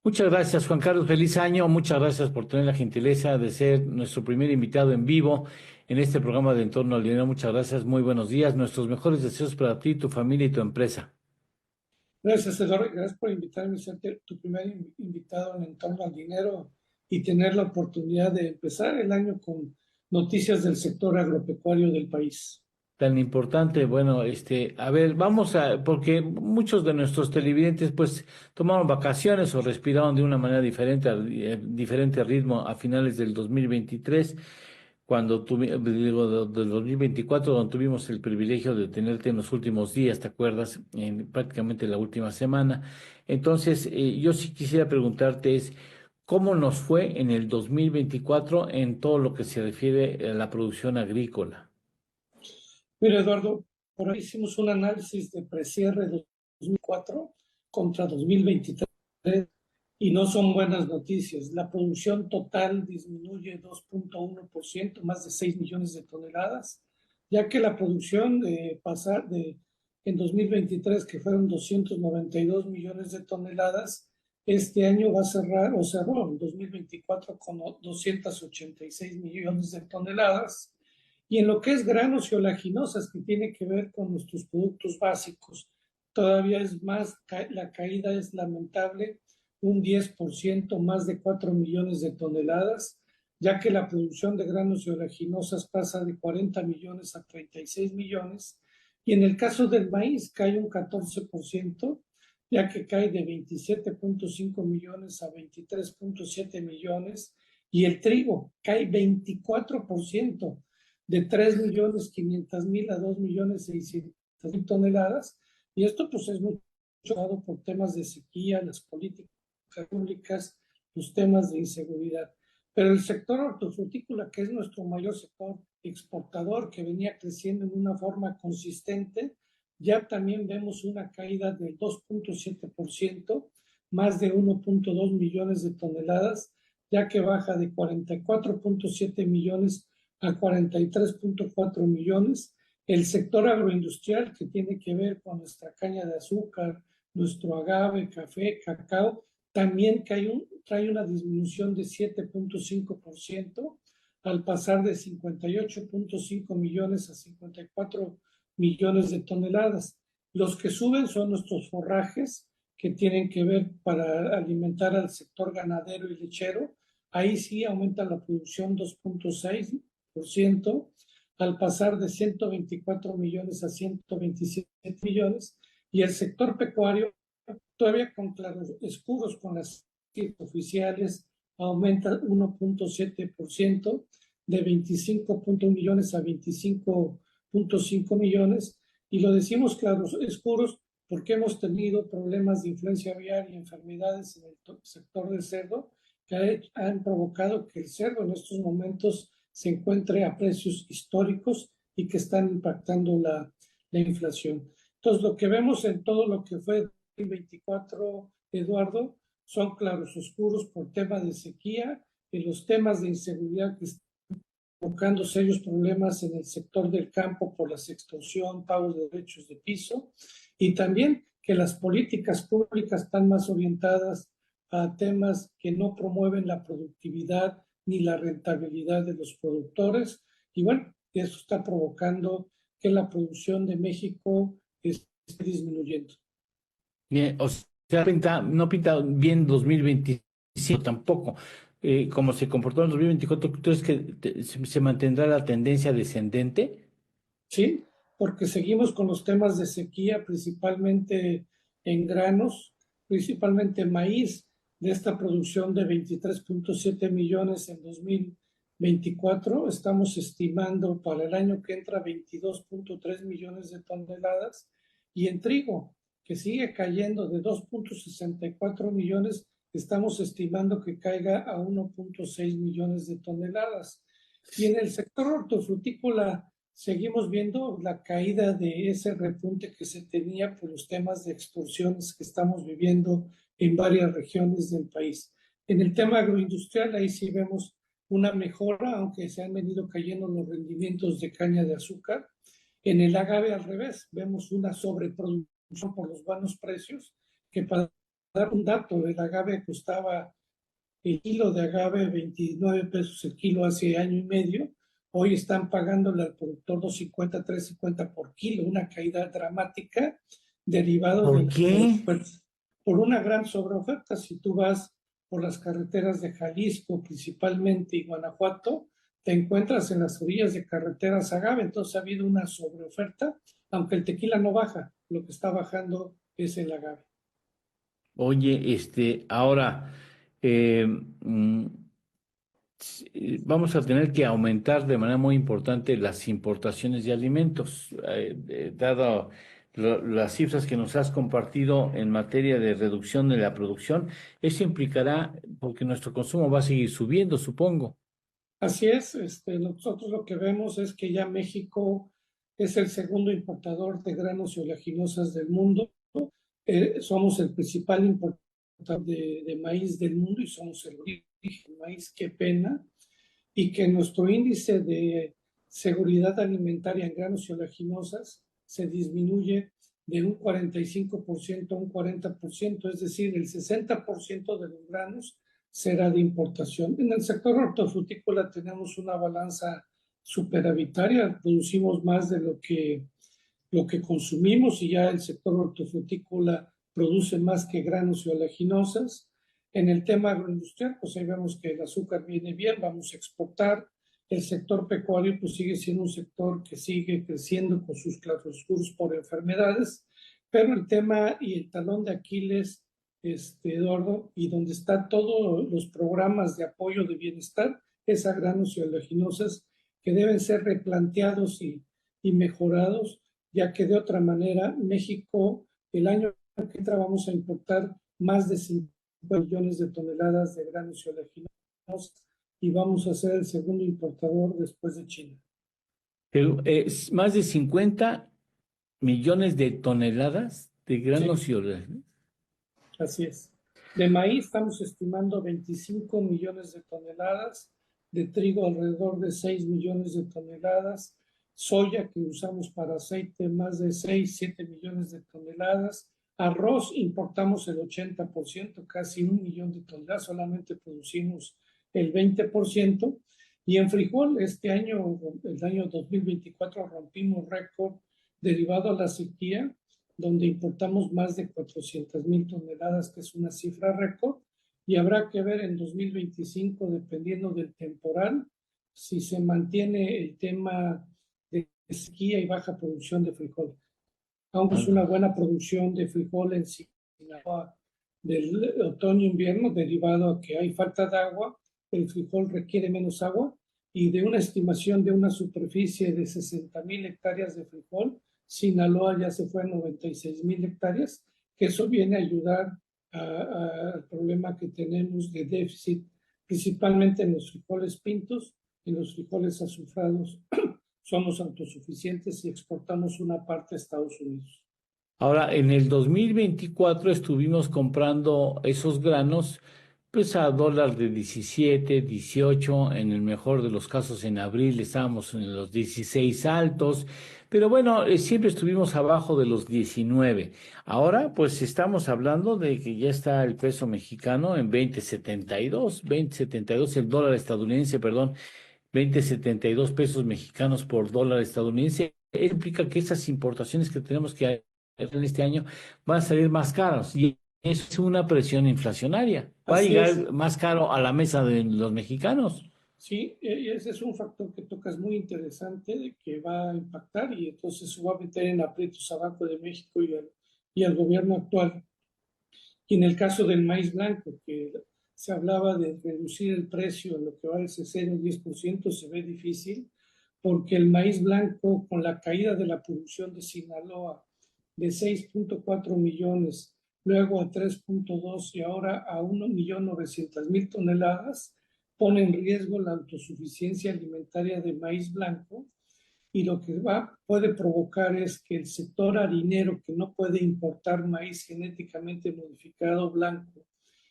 Muchas gracias, Juan Carlos. Feliz año. Muchas gracias por tener la gentileza de ser nuestro primer invitado en vivo en este programa de Entorno al Dinero. Muchas gracias. Muy buenos días. Nuestros mejores deseos para ti, tu familia y tu empresa. Gracias, Eduardo. Gracias por invitarme a ser tu primer invitado en torno al dinero y tener la oportunidad de empezar el año con noticias del sector agropecuario del país. Tan importante, bueno, a ver, porque muchos de nuestros televidentes pues tomaron vacaciones o respiraron de una manera diferente, diferente ritmo a finales del 2023, cuando del 2024, donde tuvimos el privilegio de tenerte en los últimos días, ¿te acuerdas? En prácticamente la última semana. Entonces, yo sí quisiera preguntarte ¿cómo nos fue en el 2024 en todo lo que se refiere a la producción agrícola? Mira, Eduardo, por ahí hicimos un análisis de precierre de 2004 contra 2023 y no son buenas noticias. La producción total disminuye 2,1%, más de 6 millones de toneladas, ya que la producción en 2023, que fueron 292 millones de toneladas, este año va a cerrar, o cerró en 2024 con 286 millones de toneladas. Y en lo que es granos y oleaginosas, que tiene que ver con nuestros productos básicos, todavía es más, la caída es lamentable, un 10%, más de 4 millones de toneladas, ya que la producción de granos y oleaginosas pasa de 40 millones a 36 millones, y en el caso del maíz cae un 14%, ya que cae de 27,5 millones a 23,7 millones, y el trigo cae 24%, de 3.500.000 a 2.600.000 toneladas, y esto pues es mucho dado por temas de sequía, las políticas públicas, los temas de inseguridad. Pero el sector hortofrutícola, que es nuestro mayor sector exportador, que venía creciendo en una forma consistente, ya también vemos una caída del 2,7%, más de 1,2 millones de toneladas, ya que baja de 44,7 millones a 43,4 millones. El sector agroindustrial, que tiene que ver con nuestra caña de azúcar, nuestro agave, café, cacao, también trae una disminución de 7,5%, al pasar de 58,5 millones a 54 millones de toneladas. Los que suben son nuestros forrajes, que tienen que ver para alimentar al sector ganadero y lechero. Ahí sí aumenta la producción 2,6%, al pasar de 124 millones a 127 millones, y el sector pecuario, todavía con claros escudos con las oficiales, aumenta 1,7%, de 25,1 millones a 25,5 millones, y lo decimos claros escuros porque hemos tenido problemas de influencia aviar y enfermedades en el sector del cerdo, que han provocado que el cerdo en estos momentos se encuentre a precios históricos y que están impactando la inflación. Entonces, lo que vemos en todo lo que fue 2024, Eduardo, son claros oscuros por tema de sequía y los temas de inseguridad que están provocando serios problemas en el sector del campo por la extorsión, pago de derechos de piso, y también que las políticas públicas están más orientadas a temas que no promueven la productividad ni la rentabilidad de los productores. Y bueno, eso está provocando que la producción de México esté disminuyendo. Bien, o sea, no pinta bien 2025 tampoco. Como se comportó en 2024, ¿tú crees que se mantendrá la tendencia descendente? ¿Sí? Porque seguimos con los temas de sequía, principalmente en granos, principalmente maíz, de esta producción de 23,7 millones en 2024. Estamos estimando para el año que entra 22,3 millones de toneladas, y en trigo, que sigue cayendo de 2,64 millones, estamos estimando que caiga a 1,6 millones de toneladas. Y en el sector hortofrutícola, seguimos viendo la caída de ese repunte que se tenía por los temas de extorsiones que estamos viviendo en varias regiones del país. En el tema agroindustrial, ahí sí vemos una mejora, aunque se han venido cayendo los rendimientos de caña de azúcar. En el agave, al revés, vemos una sobreproducción por los buenos precios, que para dar un dato, el agave costaba el kilo de agave 29 pesos el kilo hace año y medio. Hoy están pagándole al productor 2.50, 3.50 por kilo, una caída dramática derivado de ¿Por la qué? sobreoferta. Por una gran sobreoferta, si tú vas por las carreteras de Jalisco principalmente y Guanajuato, te encuentras en las orillas de carreteras agave, entonces ha habido una sobreoferta, aunque el tequila no baja, lo que está bajando es el agave. Oye, ahora eh, mm, vamos a tener que aumentar de manera muy importante las importaciones de alimentos, dado las cifras que nos has compartido en materia de reducción de la producción. Eso implicará, porque nuestro consumo va a seguir subiendo, supongo. Así es, nosotros lo que vemos es que ya México es el segundo importador de granos y oleaginosas del mundo. Somos el principal importador de maíz del mundo y somos el origen del maíz, qué pena, y que nuestro índice de seguridad alimentaria en granos y oleaginosas se disminuye de un 45% a un 40%, es decir, el 60% de los granos será de importación. En el sector hortofrutícola tenemos una balanza superavitaria, producimos más de lo que consumimos y ya el sector hortofrutícola produce más que granos y oleaginosas. En el tema agroindustrial, pues ahí vemos que el azúcar viene bien, vamos a exportar. El sector pecuario pues sigue siendo un sector que sigue creciendo con sus claroscuros por enfermedades, pero el tema y el talón de Aquiles, Eduardo, y donde están todos los programas de apoyo de bienestar, es a granos y oleaginosas que deben ser replanteados y mejorados, ya que de otra manera México el año que entra vamos a importar más de 50 millones de toneladas de granos y oleaginosas y vamos a ser el segundo importador después de China. Pero es más de 50 millones de toneladas de Sí, granos y oleaginosas. así es. De maíz estamos estimando 25 millones de toneladas, de trigo alrededor de 6 millones de toneladas, soya que usamos para aceite más de 6 7 millones de toneladas, arroz importamos el 80%, casi 1 millón de toneladas, solamente producimos el 20%, y en frijol este año, el año 2024, rompimos récord derivado a la sequía donde importamos más de 400,000 toneladas, que es una cifra récord, y habrá que ver en 2025, dependiendo del temporal, si se mantiene el tema de sequía y baja producción de frijol. Aunque es una buena producción de frijol en Sinaloa del otoño-invierno, derivado a que hay falta de agua, el frijol requiere menos agua, y de una estimación de una superficie de 60,000 hectáreas de frijol, Sinaloa ya se fue a 96,000 hectáreas, que eso viene a ayudar al problema que tenemos de déficit, principalmente en los frijoles pintos, en los frijoles azufrados. Somos autosuficientes y exportamos una parte a Estados Unidos. Ahora, en el 2024 estuvimos comprando esos granos, pues a dólar de 17, 18, en el mejor de los casos en abril estábamos en los 16 altos, pero bueno, siempre estuvimos abajo de los 19. Ahora, pues estamos hablando de que ya está el peso mexicano en 20.72, el dólar estadounidense, perdón, 20.72 pesos mexicanos por dólar estadounidense. Eso implica que esas importaciones que tenemos que hacer en este año van a salir más caros y es una presión inflacionaria. Va a Así es. llegar más caro a la mesa de los mexicanos. Sí, y ese es un factor que tocas muy interesante, de que va a impactar y entonces va a meter en aprietos a Banco de México y al gobierno actual. Y en el caso del maíz blanco, que se hablaba de reducir el precio, lo que va ese 0,10%, se ve difícil, porque el maíz blanco, con la caída de la producción de Sinaloa de 6.4 millones, luego a 3.2 y ahora a 1.900.000 toneladas, pone en riesgo la autosuficiencia alimentaria de maíz blanco, y lo que puede provocar es que el sector harinero, que no puede importar maíz genéticamente modificado blanco,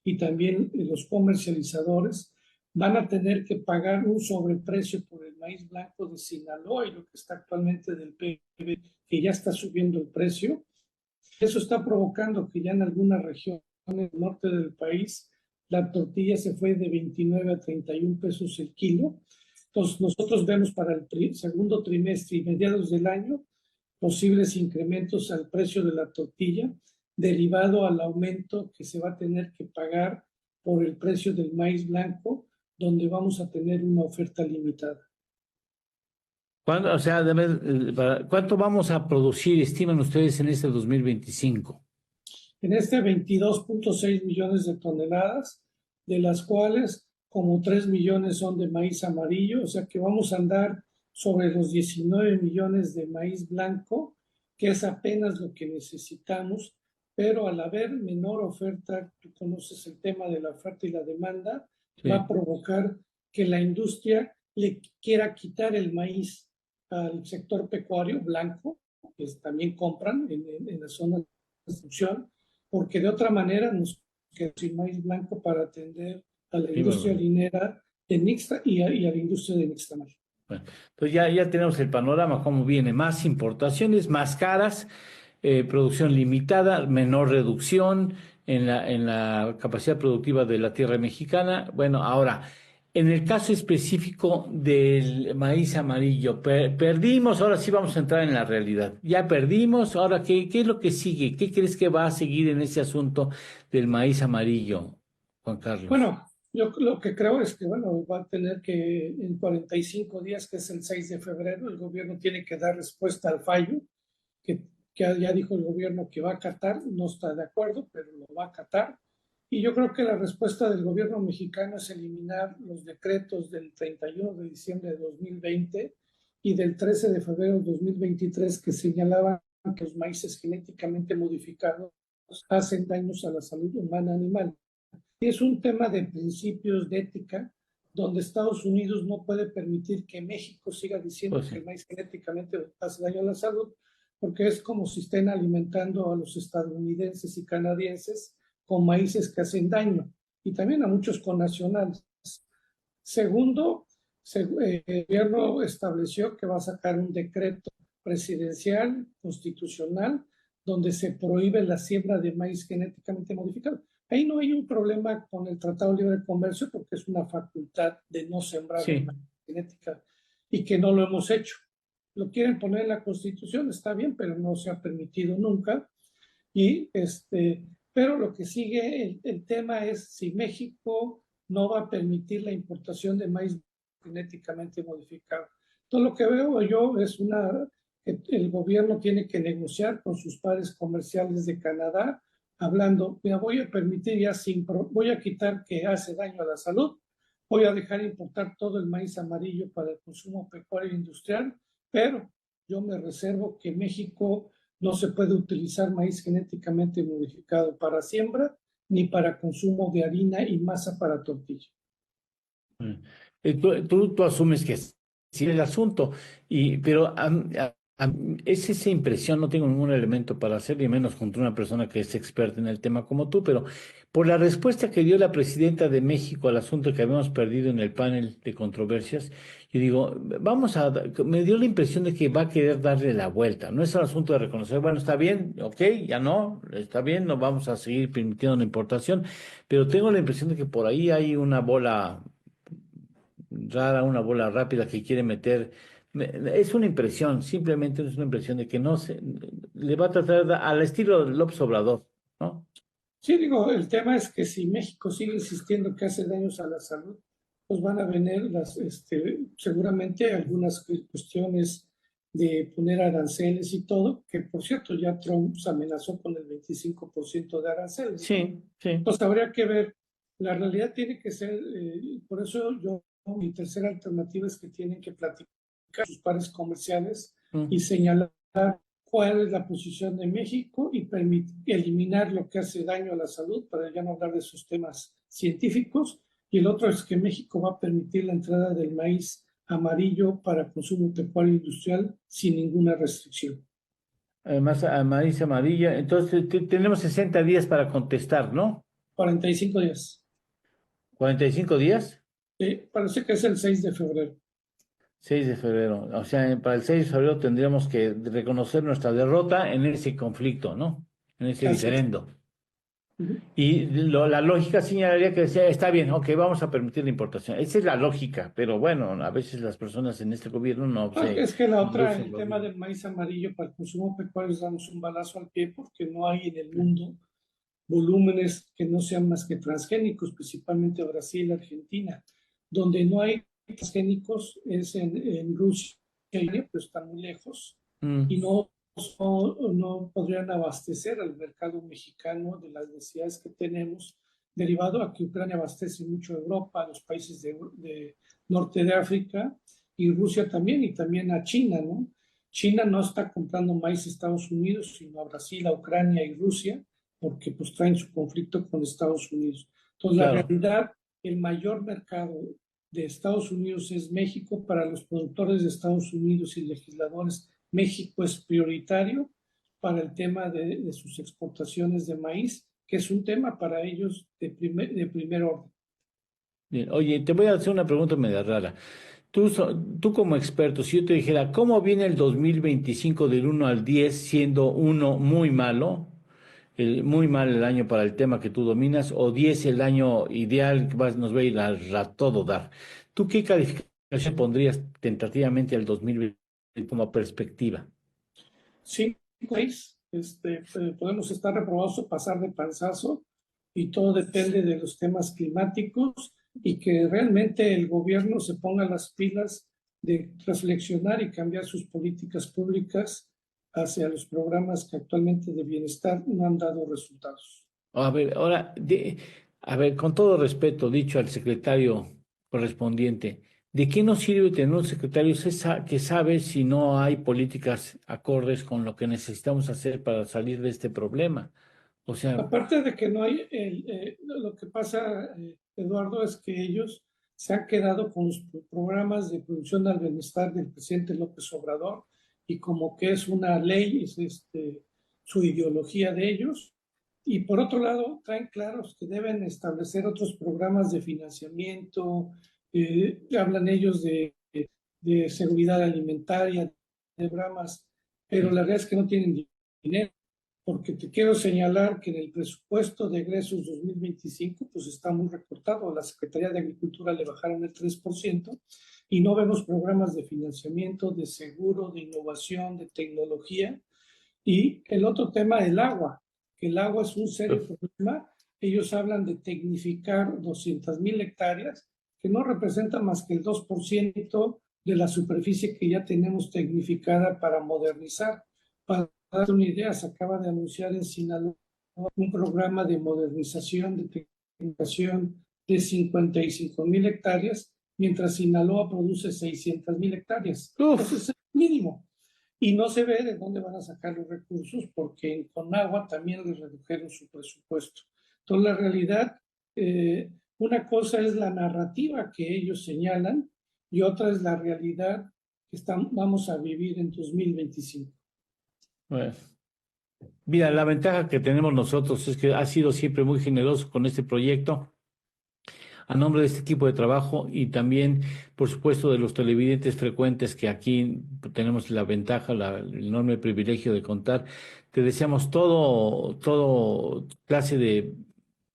y también los comercializadores van a tener que pagar un sobreprecio por el maíz blanco de Sinaloa y lo que está actualmente del PB, que ya está subiendo el precio. Eso está provocando que ya en algunas regiones en el norte del país, la tortilla se fue de 29 a 31 pesos el kilo. Entonces, nosotros vemos para el segundo trimestre y mediados del año posibles incrementos al precio de la tortilla, derivado al aumento que se va a tener que pagar por el precio del maíz blanco, donde vamos a tener una oferta limitada. O sea, ¿cuánto vamos a producir, estiman ustedes, en este 2025? En este 22.6 millones de toneladas, de las cuales como 3 millones son de maíz amarillo, o sea que vamos a andar sobre los 19 millones de maíz blanco, que es apenas lo que necesitamos, pero al haber menor oferta, tú conoces el tema de la oferta y la demanda, Sí. va a provocar que la industria le quiera quitar el maíz al sector pecuario blanco, que también compran en la zona de construcción, porque de otra manera nos quedamos sin maíz blanco para atender a la industria harinera de Nixta y a la industria de Nixtamal. Bueno, entonces ya tenemos el panorama, cómo viene: más importaciones, más caras, producción limitada, menor reducción en la capacidad productiva de la tierra mexicana. Bueno, ahora, en el caso específico del maíz amarillo, perdimos, ahora sí vamos a entrar en la realidad. Ya perdimos, ahora ¿qué es lo que sigue? ¿Qué crees que va a seguir en ese asunto del maíz amarillo, Juan Carlos? Bueno, yo lo que creo es que, bueno, va a tener que en 45 días, que es el 6 de febrero, el gobierno tiene que dar respuesta al fallo, que ya dijo el gobierno que va a acatar, no está de acuerdo, pero lo va a acatar. Y yo creo que la respuesta del gobierno mexicano es eliminar los decretos del 31 de diciembre de 2020 y del 13 de febrero de 2023 que señalaban que los maíces genéticamente modificados hacen daños a la salud humana animal. Y es un tema de principios de ética, donde Estados Unidos no puede permitir que México siga diciendo que el maíz genéticamente hace daño a la salud, porque es como si estén alimentando a los estadounidenses y canadienses con maíces que hacen daño, y también a muchos connacionales. Segundo, el gobierno estableció que va a sacar un decreto presidencial, constitucional, donde se prohíbe la siembra de maíz genéticamente modificado. Ahí no hay un problema con el Tratado de Libre Comercio, porque es una facultad de no sembrar maíz genética y que no lo hemos hecho. Lo quieren poner en la Constitución, está bien, pero no se ha permitido nunca. Pero lo que sigue, el tema es si México no va a permitir la importación de maíz genéticamente modificado. Todo lo que veo yo es que el gobierno tiene que negociar con sus pares comerciales de Canadá, hablando, mira, voy a permitir voy a quitar que hace daño a la salud, voy a dejar importar todo el maíz amarillo para el consumo pecuario e industrial, pero yo me reservo que México no se puede utilizar maíz genéticamente modificado para siembra ni para consumo de harina y masa para tortilla. Tú asumes que sí es el asunto, pero es esa impresión, no tengo ningún elemento para hacer, y menos contra una persona que es experta en el tema como tú, pero por la respuesta que dio la presidenta de México al asunto que habíamos perdido en el panel de controversias, yo digo, me dio la impresión de que va a querer darle la vuelta. No es el asunto de reconocer, bueno, está bien, ok, ya no, está bien, no vamos a seguir permitiendo la importación, pero tengo la impresión de que por ahí hay una bola rara, una bola rápida que quiere meter. Es una impresión, simplemente es una impresión de que no se le va a tratar al estilo de López Obrador, ¿no? Sí, digo, el tema es que si México sigue insistiendo que hace daños a la salud, pues van a venir seguramente algunas cuestiones de poner aranceles y todo, que por cierto ya Trump se amenazó con el 25% de aranceles. Sí, sí. Entonces habría que ver, la realidad tiene que ser, por eso mi tercera alternativa es que tienen que platicar con sus pares comerciales y señalar cuál es la posición de México y eliminar lo que hace daño a la salud, para ya no hablar de esos temas científicos. Y el otro es que México va a permitir la entrada del maíz amarillo para consumo pecuario industrial sin ninguna restricción. Además, maíz amarilla. Entonces, tenemos 60 días para contestar, ¿no? 45 días. ¿45 días? Parece que es el 6 de febrero. 6 de febrero. O sea, para el 6 de febrero tendríamos que reconocer nuestra derrota en ese conflicto, ¿no? En ese diferendo. Ujú. Y la lógica señalaría que decía, está bien, ok, vamos a permitir la importación. Esa es la lógica, pero bueno, a veces las personas en este gobierno no se Es que la otra, inducen el lo tema mismo. del maíz amarillo para el consumo pecuario, damos un balazo al pie porque no hay en el mundo volúmenes que no sean más que transgénicos, principalmente Brasil, Argentina. Donde no hay transgénicos es en Rusia, pero están muy lejos y Mm, no podrían abastecer al mercado mexicano de las necesidades que tenemos, derivado a que Ucrania abastece mucho a Europa, a los países de norte de África y Rusia también, y también a China, ¿no? China no está comprando maíz a Estados Unidos, sino a Brasil, a Ucrania y Rusia, porque pues traen su conflicto con Estados Unidos. Entonces, la claro. realidad, el mayor mercado de Estados Unidos es México. Para los productores de Estados Unidos y legisladores, México es prioritario para el tema de sus exportaciones de maíz, que es un tema para ellos de primer orden. Bien, oye, te voy a hacer una pregunta media rara. Tú como experto, si yo te dijera, ¿cómo viene el 2025 del 1 al 10 siendo uno muy malo, muy mal el año para el tema que tú dominas, o 10 el año ideal que nos va a ir a todo dar? ¿Tú qué calificación pondrías tentativamente al 2020 como perspectiva? Sí, país, podemos estar reprobados o pasar de panzazo, y todo depende de los temas climáticos y que realmente el gobierno se ponga las pilas de reflexionar y cambiar sus políticas públicas hacia los programas que actualmente de bienestar no han dado resultados. A ver, ahora, a ver, con todo respeto dicho al secretario correspondiente, ¿de qué nos sirve tener un secretario que sabe si no hay políticas acordes con lo que necesitamos hacer para salir de este problema? O sea, Aparte de que no hay, lo que pasa, Eduardo, es que ellos se han quedado con los programas de producción al bienestar del presidente López Obrador, y como que es una ley, es su ideología de ellos. Y por otro lado, traen claros que deben establecer otros programas de financiamiento, hablan ellos de seguridad alimentaria, de programas, pero la realidad es que no tienen dinero, porque te quiero señalar que en el presupuesto de egresos 2025 pues está muy recortado. A la Secretaría de Agricultura le bajaron el 3% y no vemos programas de financiamiento, de seguro, de innovación, de tecnología. Y el otro tema, el agua, que el agua es un serio problema. Ellos hablan de tecnificar 200,000 hectáreas, que no representa más que el 2% de la superficie que ya tenemos tecnificada para modernizar. Para dar una idea, se acaba de anunciar en Sinaloa un programa de modernización, de tecnificación de 55,000 hectáreas, mientras Sinaloa produce 600,000 hectáreas. Ese uf, es el mínimo. Y no se ve de dónde van a sacar los recursos, porque en Conagua también les redujeron su presupuesto. Entonces, la realidad, una cosa es la narrativa que ellos señalan y otra es la realidad que vamos a vivir en 2025. bueno. Mira, la ventaja que tenemos nosotros es que ha sido siempre muy generoso con este proyecto a nombre de este equipo de trabajo y también, por supuesto, de los televidentes frecuentes que aquí tenemos la ventaja, el enorme privilegio de contar. Te deseamos todo clase de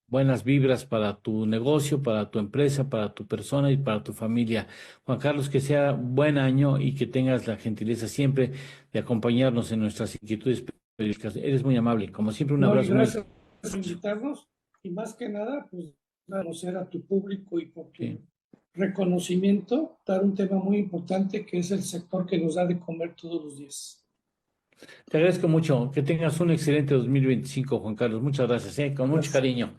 buenas vibras para tu negocio, para tu empresa, para tu persona y para tu familia. Juan Carlos, que sea buen año y que tengas la gentileza siempre de acompañarnos en nuestras inquietudes periódicas. Eres muy amable. Como siempre, un No, y abrazo muy... gracias por invitarnos, y más que nada, pues, conocer a tu público y por Sí. tu reconocimiento, dar un tema muy importante que es el sector que nos da de comer todos los días. Te agradezco mucho. Que tengas un excelente 2025, Juan Carlos. Muchas gracias, con mucho Gracias. cariño.